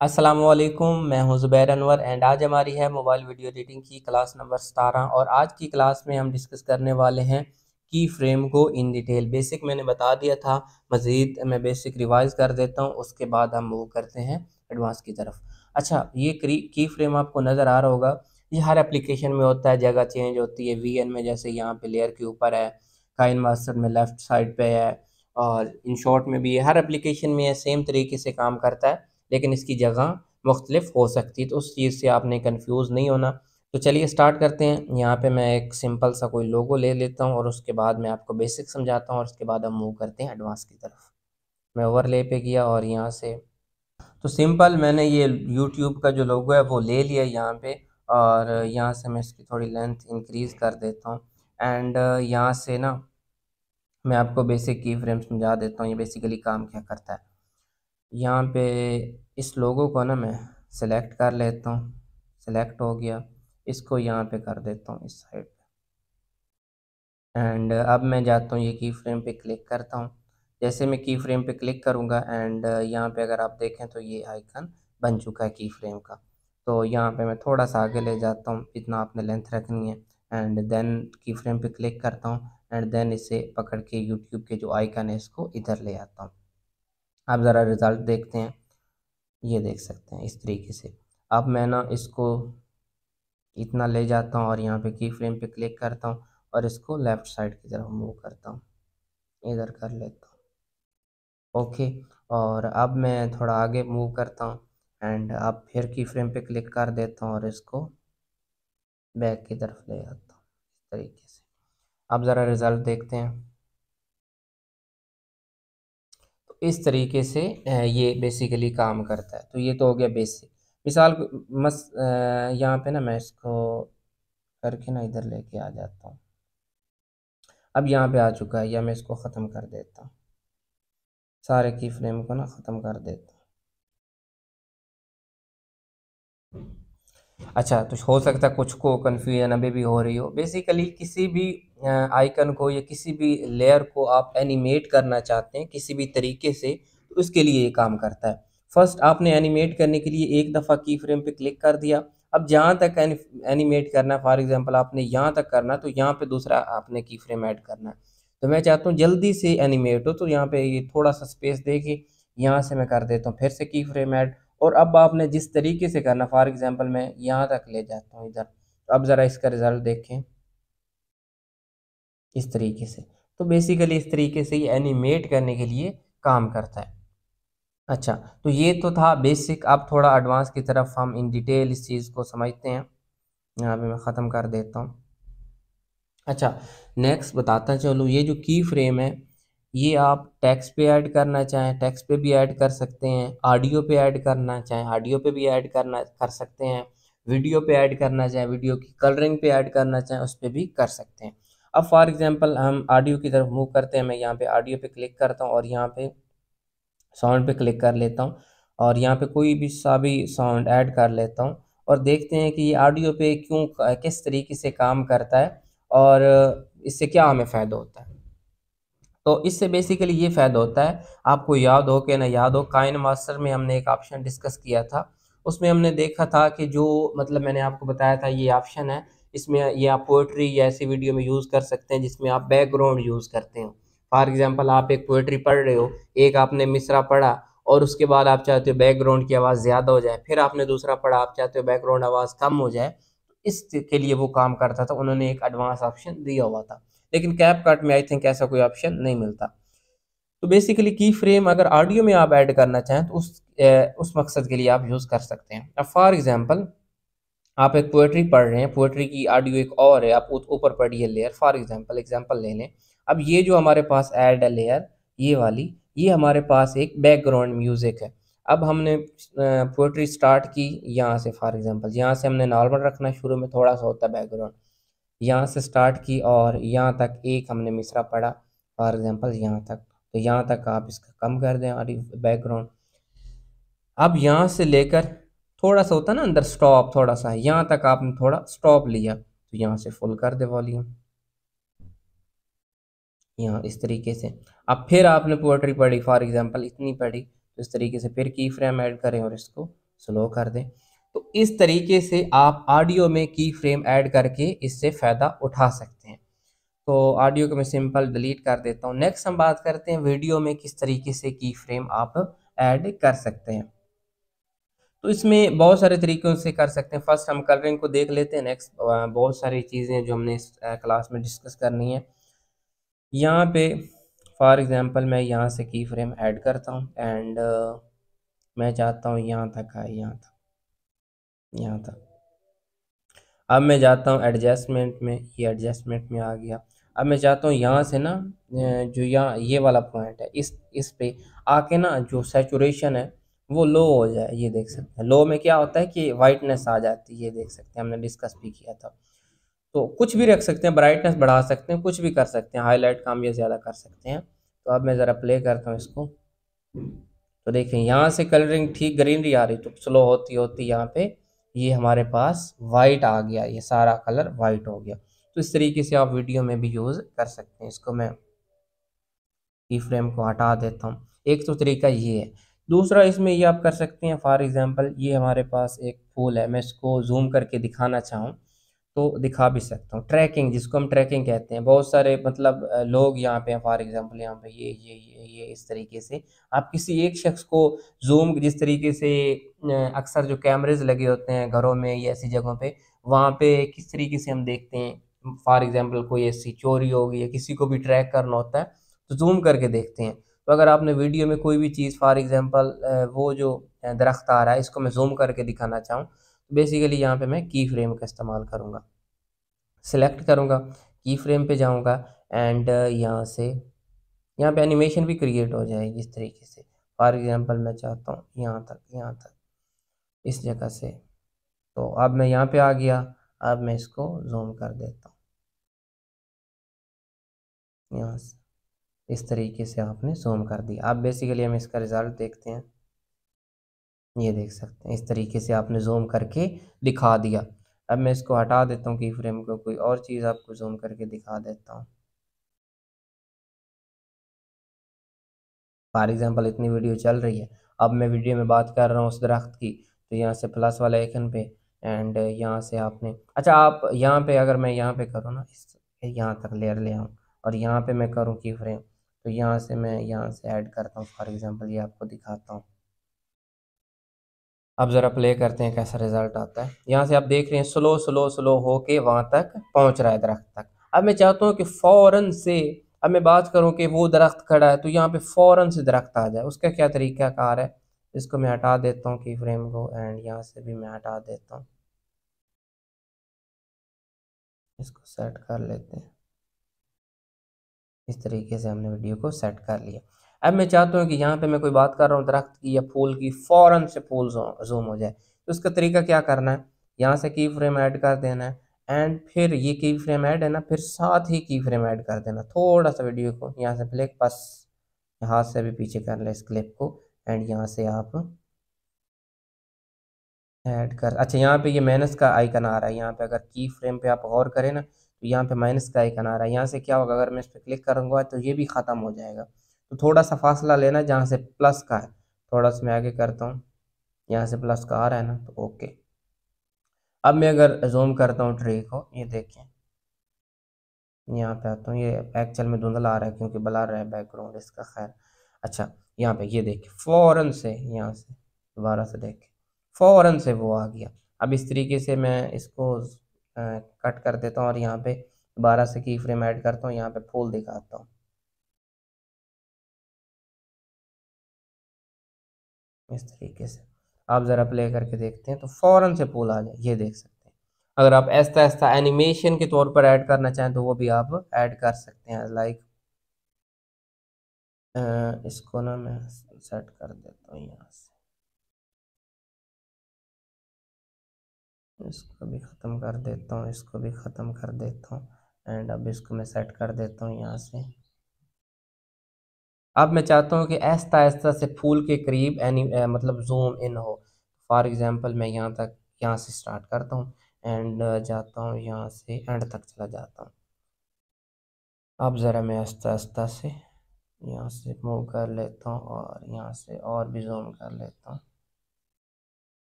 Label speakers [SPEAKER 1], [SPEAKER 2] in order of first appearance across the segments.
[SPEAKER 1] अस्सलाम वालेकुम, मैं हूं ज़ुबैर अनवर एंड आज हमारी है मोबाइल वीडियो एडिटिंग की क्लास नंबर 17 और आज की क्लास में हम डिस्कस करने वाले हैं की फ्रेम को इन डिटेल। बेसिक मैंने बता दिया था, मज़ीद मैं बेसिक रिवाइज़ कर देता हूं, उसके बाद हम मूव करते हैं एडवांस की तरफ। अच्छा, ये की फ्रेम आपको नज़र आ रहा होगा, ये हर एप्लीकेशन में होता है, जगह चेंज होती है। वीएन में जैसे यहाँ पे लेयर के ऊपर है, काइन मास्टर में लेफ़्ट साइड पे है और इन शॉर्ट में भी है। हर एप्लीकेशन में सेम तरीके से काम करता है, लेकिन इसकी जगह मुख्तलिफ हो सकती है, तो उस चीज़ से आपने कंफ्यूज नहीं होना। तो चलिए स्टार्ट करते हैं। यहाँ पे मैं एक सिंपल सा कोई लोगो ले लेता हूँ और उसके बाद मैं आपको बेसिक समझाता हूँ और उसके बाद हम मूव करते हैं एडवांस की तरफ। मैं ओवरले पे किया और यहाँ से तो सिंपल मैंने ये यूट्यूब का जो लोगो है वो ले लिया यहाँ पे और यहाँ से मैं इसकी थोड़ी लेंथ इंक्रीज़ कर देता हूँ एंड यहाँ से ना मैं आपको बेसिक की फ्रेम समझा देता हूँ, ये बेसिकली काम क्या करता है। यहाँ पे इस लोगो को ना मैं सिलेक्ट कर लेता हूँ, सिलेक्ट हो गया, इसको यहाँ पे कर देता हूँ इस साइड पे एंड अब मैं जाता हूँ ये की फ्रेम पे क्लिक करता हूँ। जैसे मैं की फ्रेम पे क्लिक करूँगा एंड यहाँ पे अगर आप देखें तो ये आइकन बन चुका है की फ्रेम का। तो यहाँ पे मैं थोड़ा सा आगे ले जाता हूँ, इतना आपने लेंथ रखनी है एंड देन की फ्रेम पे क्लिक करता हूँ एंड देन इसे पकड़ के यूट्यूब के जो आइकन है इसको इधर ले आता हूँ। आप ज़रा रिज़ल्ट देखते हैं, ये देख सकते हैं इस तरीके से। अब मैं ना इसको इतना ले जाता हूँ और यहाँ पे की फ्रेम पे क्लिक करता हूँ और इसको लेफ़्ट साइड की तरफ मूव करता हूँ, इधर कर लेता हूँ। ओके, और अब मैं थोड़ा आगे मूव करता हूँ एंड अब फिर की फ्रेम पे क्लिक कर देता हूँ और इसको बैक की तरफ ले आता हूँ इस तरीके से। अब ज़रा रिज़ल्ट देखते हैं। तो इस तरीके से ये बेसिकली काम करता है। तो ये तो हो गया बेसिक। मिसाल यहाँ पे ना मैं इसको करके ना इधर लेके आ जाता हूँ। अब यहाँ पे आ चुका है, या मैं इसको ख़त्म कर देता हूँ, सारे की फ्रेम को ना ख़त्म कर देता हूँ। अच्छा, तो हो सकता है कुछ को कन्फ्यूजन अभी भी हो रही हो। बेसिकली किसी भी आइकन को या किसी भी लेयर को आप एनिमेट करना चाहते हैं किसी भी तरीके से, तो उसके लिए ये काम करता है। फर्स्ट आपने एनिमेट करने के लिए एक दफ़ा की फ्रेम पे क्लिक कर दिया। अब जहाँ तक एनिमेट करना है, फॉर एग्जांपल आपने यहाँ तक करना, तो यहाँ पे दूसरा आपने की फ्रेम ऐड करना है। तो मैं चाहता हूँ जल्दी से एनिमेट हो, तो यहाँ पे ये थोड़ा सा स्पेस दे के यहाँ से मैं कर देता हूँ फिर से की फ्रेम ऐड। और अब आपने जिस तरीके से करना, फॉर एग्जांपल मैं यहाँ तक ले जाता हूँ इधर, तो अब ज़रा इसका रिज़ल्ट देखें इस तरीके से। तो बेसिकली इस तरीके से ये एनिमेट करने के लिए काम करता है। अच्छा, तो ये तो था बेसिक। अब थोड़ा एडवांस की तरफ हम इन डिटेल इस चीज़ को समझते हैं। यहाँ पे मैं ख़त्म कर देता हूँ। अच्छा, नेक्स्ट बताता चलूँ, ये जो की फ्रेम है ये आप टेक्स्ट पे ऐड करना चाहें टेक्स्ट पे भी ऐड कर सकते हैं, ऑडियो पे ऐड करना चाहें ऑडियो पे भी ऐड करना कर सकते हैं, वीडियो पे ऐड करना चाहें वीडियो की कलरिंग पे ऐड करना चाहें उस पे भी कर सकते हैं। अब फॉर एग्जांपल हम ऑडियो की तरफ मूव करते हैं। मैं यहाँ पे ऑडियो पे क्लिक करता हूँ और यहाँ पे साउंड पे क्लिक कर लेता हूँ और यहाँ पे कोई भी सा भी साउंड ऐड कर लेता हूँ और देखते हैं कि ये ऑडियो पे किस तरीके से काम करता है और इससे क्या हमें फ़ायदा होता है। तो इससे बेसिकली ये फ़ायदा होता है, आपको याद हो कि ना याद हो, काइन मास्टर में हमने एक ऑप्शन डिस्कस किया था। उसमें हमने देखा था कि जो मतलब मैंने आपको बताया था ये ऑप्शन है, इसमें ये आप पोएट्री या ऐसी वीडियो में यूज़ कर सकते हैं जिसमें आप बैकग्राउंड यूज़ करते हो। फॉर एग्ज़ाम्पल आप एक पोएट्री पढ़ रहे हो, एक आपने मिसरा पढ़ा और उसके बाद आप चाहते हो बैकग्राउंड की आवाज़ ज़्यादा हो जाए, फिर आपने दूसरा पढ़ा, आप चाहते हो बैकग्राउंड आवाज़ कम हो जाए। इसके लिए वो काम करता था, उन्होंने एक एडवांस ऑप्शन दिया हुआ था। लेकिन कैपकट में आई थिंक ऐसा कोई ऑप्शन नहीं मिलता। तो बेसिकली की फ्रेम अगर ऑडियो में आप ऐड करना चाहें तो उस मकसद के लिए आप यूज़ कर सकते हैं। अब फॉर एग्जांपल आप एक पोएट्री पढ़ रहे हैं, पोएट्री की ऑडियो एक और है, आप ऊपर पढ़िए लेयर, फॉर एग्जांपल ले लें। अब ये जो हमारे पास ऐड है लेयर, ये वाली, ये हमारे पास एक बैकग्राउंड म्यूज़िक है। अब हमने पोएट्री स्टार्ट की यहाँ से, फॉर एग्जांपल यहाँ से हमने नॉर्मल रखना, शुरू में थोड़ा सा होता है बैकग्राउंड, यहाँ से स्टार्ट की और यहाँ तक एक हमने मिसरा पढ़ा, फॉर एग्जांपल यहाँ तक। तो यहाँ तक आप इसका कम कर दें ऑडियो बैकग्राउंड। अब यहाँ से लेकर थोड़ा सा होता है ना अंदर स्टॉप, थोड़ा सा यहाँ तक आपने थोड़ा स्टॉप लिया, तो यहाँ से फुल कर दे वॉल्यूम, यहाँ इस तरीके से। अब फिर आपने पोएट्री पढ़ी, फॉर एग्जांपल इतनी पढ़ी, तो इस तरीके से फिर की फ्रेम ऐड करें और इसको स्लो कर दें। तो इस तरीके से आप ऑडियो में की फ्रेम ऐड करके इससे फ़ायदा उठा सकते हैं। तो ऑडियो को मैं सिंपल डिलीट कर देता हूँ। नेक्स्ट हम बात करते हैं वीडियो में किस तरीके से की फ्रेम आप ऐड कर सकते हैं। तो इसमें बहुत सारे तरीकों से कर सकते हैं। फर्स्ट हम कलरिंग को देख लेते हैं। नेक्स्ट बहुत सारी चीज़ें जो हमने इस क्लास में डिस्कस करनी है। यहाँ पे फॉर एग्जांपल मैं यहाँ से की फ्रेम ऐड करता हूँ एंड मैं चाहता हूँ यहाँ तक आए, यहाँ तक। अब मैं जाता हूँ एडजस्टमेंट में, ये एडजस्टमेंट में आ गया। अब मैं चाहता हूँ यहाँ से ना जो यहाँ ये वाला पॉइंट है, इस पे आके ना जो सैचुरेशन है वो लो हो जाए। ये देख सकते हैं लो में क्या होता है कि वाइटनेस आ जाती है। ये देख सकते हैं, हमने डिस्कस भी किया था। तो कुछ भी रख सकते हैं, ब्राइटनेस बढ़ा सकते हैं, कुछ भी कर सकते हैं, हाईलाइट कम या ज़्यादा कर सकते हैं। तो अब मैं ज़रा प्ले करता हूँ इसको। तो देखिए यहाँ से कलरिंग ठीक ग्रीनरी आ रही, तो स्लो होती होती यहाँ पे ये हमारे पास वाइट आ गया, ये सारा कलर वाइट हो गया। तो इस तरीके से आप वीडियो में भी यूज़ कर सकते हैं। इसको मैं की फ्रेम को हटा देता हूँ। एक तो तरीका ये है। दूसरा इसमें ये आप कर सकते हैं, फॉर एग्जांपल ये हमारे पास एक फूल है, मैं इसको जूम करके दिखाना चाहूँ तो दिखा भी सकता हूँ। ट्रैकिंग, जिसको हम ट्रैकिंग कहते हैं, बहुत सारे मतलब लोग यहाँ पे हैं। फॉर एग्जांपल यहाँ पे ये इस तरीके से आप किसी एक शख्स को जूम, जिस तरीके से अक्सर जो कैमरेज लगे होते हैं घरों में या ऐसी जगहों पे, वहाँ पे किस तरीके से हम देखते हैं। फॉर एग्जांपल कोई ऐसी चोरी हो गई या किसी को भी ट्रैक करना होता है तो जूम करके देखते हैं। तो अगर आपने वीडियो में कोई भी चीज़ फॉर एग्जांपल वो जो दरख्त आ रहा है इसको मैं जूम करके दिखाना चाहूँ, तो बेसिकली यहाँ पे मैं की फ्रेम का इस्तेमाल करूँगा। सेलेक्ट करूँगा, की फ्रेम पे जाऊँगा एंड यहाँ पे एनिमेशन भी क्रिएट हो जाएगी इस तरीके से। फॉर एग्जांपल मैं चाहता हूँ यहाँ तक इस जगह से। तो अब मैं यहाँ पे आ गया। अब मैं इसको ज़ूम कर देता हूँ यहाँ से। इस तरीके से आपने ज़ूम कर दिया। अब बेसिकली हम इसका रिज़ल्ट देखते हैं। ये देख सकते हैं इस तरीके से आपने ज़ूम करके दिखा दिया। अब मैं इसको हटा देता हूँ की फ्रेम को, कोई और चीज़ आपको ज़ूम करके दिखा देता हूँ। फॉर एग्जांपल इतनी वीडियो चल रही है, अब मैं वीडियो में बात कर रहा हूँ उस दरख्त की, तो यहाँ से प्लस वाला आइकन पे एंड यहाँ से आपने अच्छा आप यहाँ पे अगर मैं यहाँ पे करूँ ना, इस यहाँ तक लेयर ले आऊँ और यहाँ पे मैं करूँ की फ्रेम, तो यहाँ से मैं यहाँ से ऐड करता हूँ। फॉर एग्जांपल ये आपको दिखाता हूँ। अब ज़रा प्ले करते हैं कैसा रिज़ल्ट आता है। यहाँ से आप देख रहे हैं स्लो होके वहाँ तक पहुँच रहा है दरख्त तक। अब मैं चाहता हूँ कि फ़ौरन से, अब मैं बात करूँ कि वो दरख्त खड़ा है तो यहाँ पे फ़ौरन से दरख्त आ जाए, उसका क्या तरीक़ाकार है। इसको मैं हटा देता हूँ की फ्रेम को एंड यहाँ से भी मैं हटा देता हूँ। इसको सेट कर लेते हैं। इस तरीके से हमने वीडियो को सेट कर लिया। अब मैं चाहता हूँ कि यहाँ पे मैं कोई बात कर रहा हूँ दरख्त की या फूल की, फ़ौरन से फूल ज़ूम हो जाए। तो उसका तरीका क्या करना है, यहाँ से की फ्रेम ऐड कर देना है एंड फिर ये की फ्रेम ऐड है ना, फिर साथ ही की फ्रेम ऐड कर देना। थोड़ा सा वीडियो को यहाँ से प्ले, बस हाथ से भी पीछे कर ले इस क्लिप को एंड यहाँ से आप ऐड कर। अच्छा यहाँ पे ये माइनस का आइकन आ रहा है, यहाँ पे अगर की फ्रेम पे आप गौर करें ना तो यहाँ पे माइनस का आइकन आ रहा है। यहाँ से क्या होगा, अगर मैं इस पर क्लिक करूँगा तो ये भी ख़त्म हो जाएगा। तो थोड़ा सा फासला लेना जहाँ से प्लस का है, थोड़ा सा मैं आगे करता हूँ। यहाँ से प्लस का आ रहा है ना, तो ओके। अब मैं अगर जूम करता हूँ ट्री को, ये देखें यहाँ पे आता हूँ, ये एक्चुअल में धुंधला आ रहा है क्योंकि ब्लर है बैकग्राउंड इसका। खैर अच्छा, यहाँ पे ये देखिए फ़ौरन से, यहाँ से दोबारा से देखें फ़ौरन से वो आ गया। अब इस तरीके से मैं इसको कट कर देता हूँ और यहाँ पे दोबारा से की फ्रेम ऐड करता हूँ, यहाँ पे फूल दिखाता हूँ इस तरीके से। आप ज़रा प्ले करके देखते हैं तो फ़ौरन से फूल आ जाए, ये देख सकते हैं। अगर आप ऐसा ऐसा एनिमेशन के तौर पर ऐड करना चाहें तो वो भी आप ऐड कर सकते हैं। लाइक इसको ना मैं सेट कर देता हूँ यहाँ से, इसको भी ख़त्म कर देता हूँ, इसको भी ख़त्म कर देता हूँ एंड अब इसको मैं सेट कर देता हूँ यहाँ से। अब मैं चाहता हूँ कि आहिस्ता आहिस्ता से फूल के करीब मतलब जूम इन हो। फॉर एग्जांपल मैं यहाँ तक, यहाँ से स्टार्ट करता हूँ एंड जाता हूँ यहाँ से एंड तक चला जाता हूँ। अब ज़रा मैं आहिस्ता आहिस्ता से यहाँ से मूव कर लेता हूँ और यहाँ से और भी जूम कर लेता हूँ।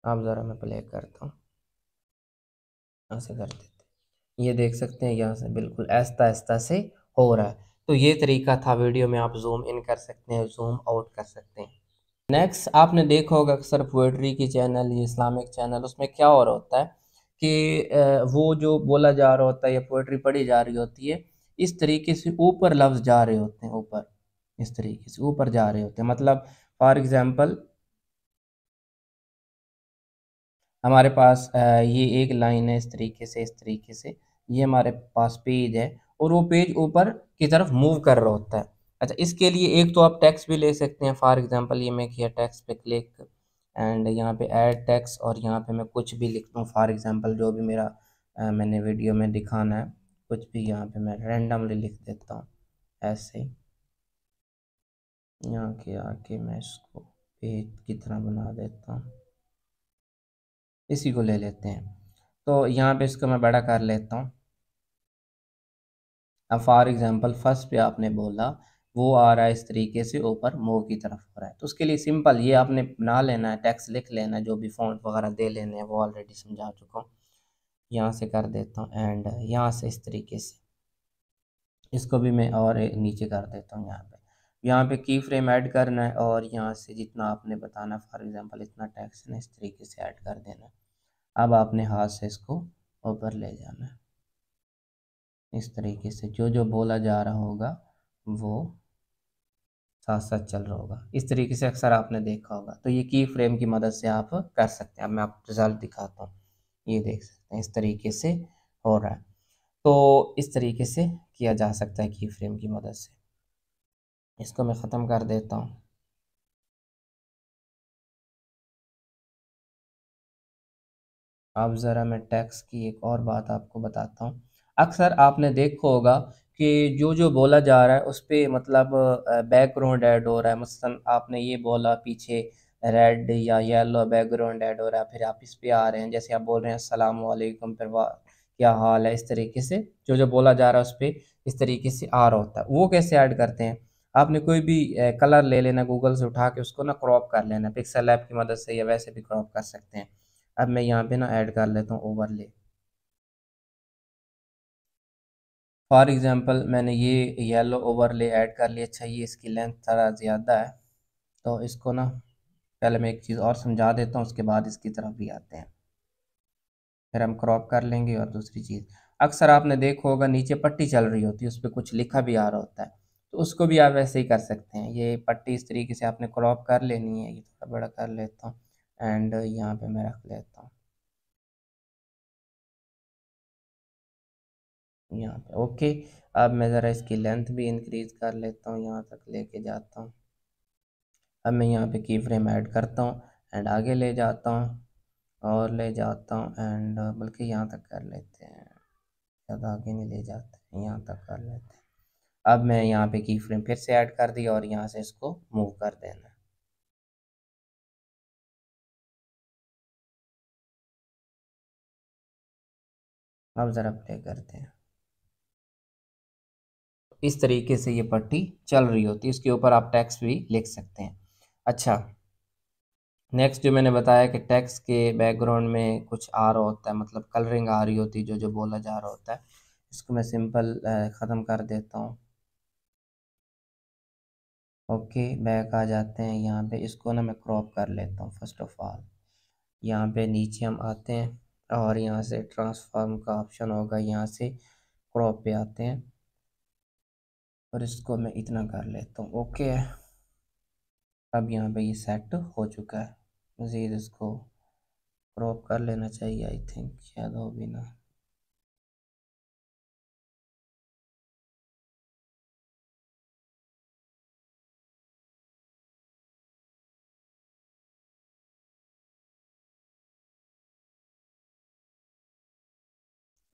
[SPEAKER 1] आप ज़रा मैं प्ले करता हूँ, यहाँ से कर देते हैं। ये देख सकते हैं यहाँ से बिल्कुल आहिस्ता आहिस्ता से हो रहा है। तो ये तरीका था, वीडियो में आप जूम इन कर सकते हैं, जूम आउट कर सकते हैं। नेक्स्ट आपने देखा होगा अक्सर पोइट्री की चैनल, ये इस्लामिक चैनल, उसमें क्या हो रहा होता है कि वो जो बोला जा रहा होता है या पोइट्री पढ़ी जा रही होती है, इस तरीके से ऊपर लफ्ज़ जा रहे होते हैं, ऊपर इस तरीके से ऊपर जा रहे होते हैं। मतलब फॉर एग्ज़ाम्पल हमारे पास ये एक लाइन है, इस तरीके से, इस तरीके से ये हमारे पास पेज है और वो पेज ऊपर की तरफ मूव कर रहा होता है। अच्छा, इसके लिए एक तो आप टेक्स्ट भी ले सकते हैं। फॉर एग्जांपल ये मैं किया, टेक्स्ट पे क्लिक एंड यहाँ पे ऐड टेक्स्ट, और यहाँ पे मैं कुछ भी लिखता हूँ। फॉर एग्जांपल जो भी मेरा मैंने वीडियो में दिखाना है, कुछ भी यहाँ पे मैं रैंडमली लिख देता हूँ ऐसे ही। यहाँ के आके मैं इसको पेज की तरह बना देता हूँ, इसी को ले लेते हैं। तो यहाँ पे इसको मैं बड़ा कर लेता हूँ। अब फॉर एग्जांपल फर्स्ट पे आपने बोला वो आ रहा है इस तरीके से ऊपर मूव की तरफ हो रहा है, तो उसके लिए सिंपल ये आपने बना लेना है, टेक्स्ट लिख लेना है, जो भी फ़ॉन्ट वगैरह दे लेने हैं, वो ऑलरेडी समझा चुका हूँ। यहाँ से कर देता हूँ एंड यहाँ से इस तरीके से इसको भी मैं और नीचे कर देता हूँ। यहाँ पे की फ्रेम ऐड करना है और यहाँ से जितना आपने बताना, फॉर एग्जांपल इतना टेक्स्ट है ना, इस तरीके से ऐड कर देना है। अब आपने हाथ से इसको ऊपर ले जाना है, इस तरीके से जो जो बोला जा रहा होगा वो साथ साथ चल रहा होगा। इस तरीके से अक्सर आपने देखा होगा। तो ये की फ्रेम की मदद से आप कर सकते हैं। अब मैं आपको रिजल्ट दिखाता हूँ, ये देख सकते हैं इस तरीके से हो रहा है। तो इस तरीके से किया जा सकता है की फ्रेम की मदद से। इसको मैं ख़त्म कर देता हूँ। अब ज़रा मैं टैक्स की एक और बात आपको बताता हूँ। अक्सर आपने देखा होगा कि जो जो बोला जा रहा है उस पे मतलब बैकग्राउंड ऐड हो रहा है। मसलन आपने ये बोला, पीछे रेड या येलो बैकग्राउंड ऐड हो रहा है, फिर आप इस पे आ रहे हैं, जैसे आप बोल रहे हैं अस्सलाम वालेकुम, फिर वाह क्या हाल है, इस तरीके से जो जो बोला जा रहा है उस पे इस तरीके से आ रहा होता है। वो कैसे ऐड करते हैं? आपने कोई भी कलर ले लेना, गूगल से उठा के उसको ना क्रॉप कर लेना, पिक्सल ऐप की मदद से, या वैसे भी क्रॉप कर सकते हैं। अब मैं यहाँ पे ना ऐड कर लेता हूँ ओवरले। फॉर एग्जांपल मैंने ये येलो ओवरले ऐड कर लिया। अच्छा, ये इसकी लेंथ थोड़ा ज़्यादा है, तो इसको ना पहले मैं एक चीज़ और समझा देता हूँ, उसके बाद इसकी तरफ भी आते हैं। फिर हम क्रॉप कर लेंगे। और दूसरी चीज़, अक्सर आपने देखा होगा नीचे पट्टी चल रही होती है, उस पर कुछ लिखा भी आ रहा होता है, तो उसको भी आप वैसे ही कर सकते हैं। ये पट्टी इस तरीके से आपने क्रॉप कर लेनी है। ये थोड़ा बड़ा कर लेता हूँ एंड यहाँ पे मैं रख लेता हूँ, यहाँ पे ओके। अब मैं ज़रा इसकी लेंथ भी इंक्रीज़ कर लेता हूँ, यहाँ तक लेके जाता हूँ। अब मैं यहाँ पे की फ्रेम ऐड करता हूँ एंड आगे ले जाता हूँ और ले जाता हूँ एंड बल्कि यहाँ तक कर लेते हैं, ज़्यादा आगे नहीं ले जाते, यहाँ तक कर लेते हैं। अब मैं यहाँ पे की फ्रेम फिर से ऐड कर दी और यहाँ से इसको मूव कर देना है। अब ज़रा प्ले करते हैं। इस तरीके से ये पट्टी चल रही होती है, इसके ऊपर आप टेक्स्ट भी लिख सकते हैं। अच्छा, नेक्स्ट जो मैंने बताया कि टेक्स्ट के बैकग्राउंड में कुछ आ रहा होता है, मतलब कलरिंग आ रही होती है, जो जो बोला जा रहा होता है, इसको मैं सिंपल ख़त्म कर देता हूँ। ओके, बैक आ जाते हैं। यहाँ पे इसको ना मैं क्रॉप कर लेता हूँ फर्स्ट ऑफ ऑल। यहाँ पे नीचे हम आते हैं और यहाँ से ट्रांसफॉर्म का ऑप्शन होगा, यहाँ से क्रॉप पे आते हैं और इसको मैं इतना कर लेता हूँ। ओके, अब यहाँ पे ये सेट हो चुका है। मज़ीद इसको क्रॉप कर लेना चाहिए, आई थिंक शायद हो भी ना।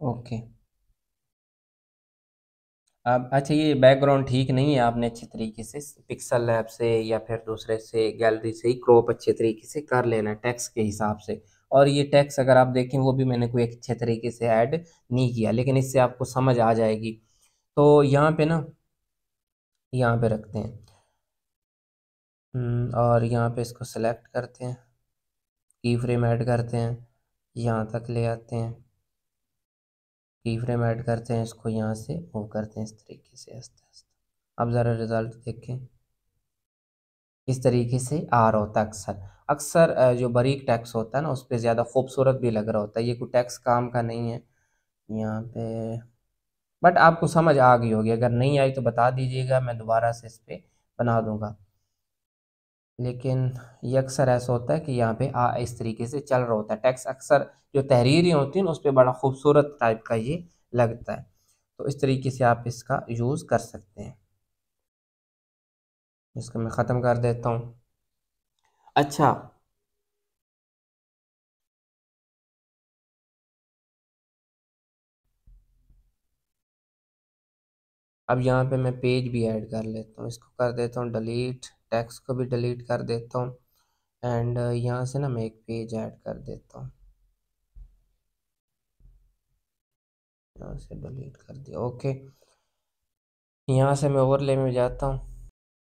[SPEAKER 1] ओके, अब अच्छा, ये बैकग्राउंड ठीक नहीं है, आपने अच्छे तरीके से पिक्सल लैब से या फिर दूसरे से गैलरी से ही क्रॉप अच्छे तरीके से कर लेना है टेक्स्ट के हिसाब से। और ये टेक्स्ट अगर आप देखें वो भी मैंने कोई अच्छे तरीके से ऐड नहीं किया, लेकिन इससे आपको समझ आ जाएगी। तो यहाँ पे ना, यहाँ पे रखते हैं और यहाँ पे इसको सेलेक्ट करते हैं, की फ्रेम ऐड करते हैं, यहाँ तक ले आते हैं, की फ्रेम ऐड करते हैं, इसको यहाँ से मूव करते हैं इस तरीके से आस्ते आस्ते। अब ज़रा रिज़ल्ट देखें, इस तरीके से आ रहा होता है अक्सर। अक्सर जो बारीक टेक्स्ट होता है ना, उस पे ज़्यादा खूबसूरत भी लग रहा होता है। ये कोई टेक्स्ट काम का नहीं है यहाँ पे, बट आपको समझ आ गई होगी। अगर नहीं आई तो बता दीजिएगा, मैं दोबारा से इस पे बना दूंगा। लेकिन ये अक्सर ऐसा होता है कि यहाँ पे इस तरीके से चल रहा होता है टेक्स्ट। अक्सर जो तहरीरें होती हैं उस पर बड़ा खूबसूरत टाइप का ये लगता है। तो इस तरीके से आप इसका यूज़ कर सकते हैं। इसको मैं ख़त्म कर देता हूँ। अच्छा, अब यहाँ पे मैं पेज भी ऐड कर लेता हूँ। इसको कर देता हूँ डिलीट, टेक्स्ट को भी डिलीट कर देता हूँ। एंड यहाँ से ना मैं एक पेज ऐड कर देता हूँ, यहाँ से डिलीट कर दिया। ओके, यहाँ से मैं ओवरले में जाता हूँ।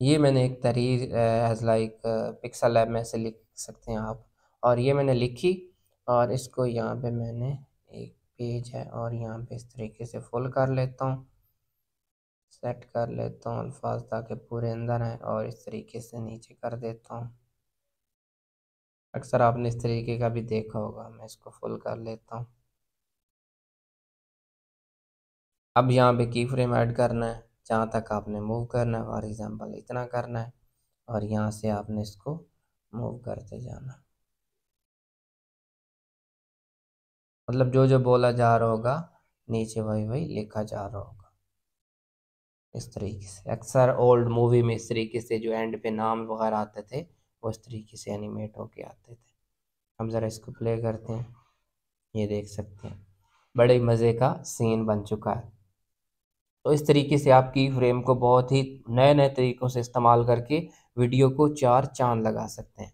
[SPEAKER 1] ये मैंने एक तहरीर एज लाइक पिक्सल लैब में से लिख सकते हैं आप, और ये मैंने लिखी और इसको यहाँ पे मैंने एक पेज है और यहाँ पे इस तरीके से फुल कर लेता हूँ, सेट कर लेता हूँ अल्फाज ताकि पूरे अंदर आए, और इस तरीके से नीचे कर देता हूँ। अक्सर आपने इस तरीके का भी देखा होगा। मैं इसको फुल कर लेता हूँ। अब यहाँ पे की फ्रेम ऐड करना है, जहाँ तक आपने मूव करना है, फॉर एग्जांपल इतना करना है, और यहाँ से आपने इसको मूव करते जाना। मतलब जो जो बोला जा रहा होगा नीचे वही वही लिखा जा रहा होगा इस तरीके से। अक्सर ओल्ड मूवी में इस तरीके से जो एंड पे नाम वगैरह आते थे वो इस तरीके से एनिमेट होके आते थे। हम ज़रा इसको प्ले करते हैं, ये देख सकते हैं बड़े मज़े का सीन बन चुका है। तो इस तरीके से आप की फ्रेम को बहुत ही नए नए तरीक़ों से इस्तेमाल करके वीडियो को चार चाँद लगा सकते हैं।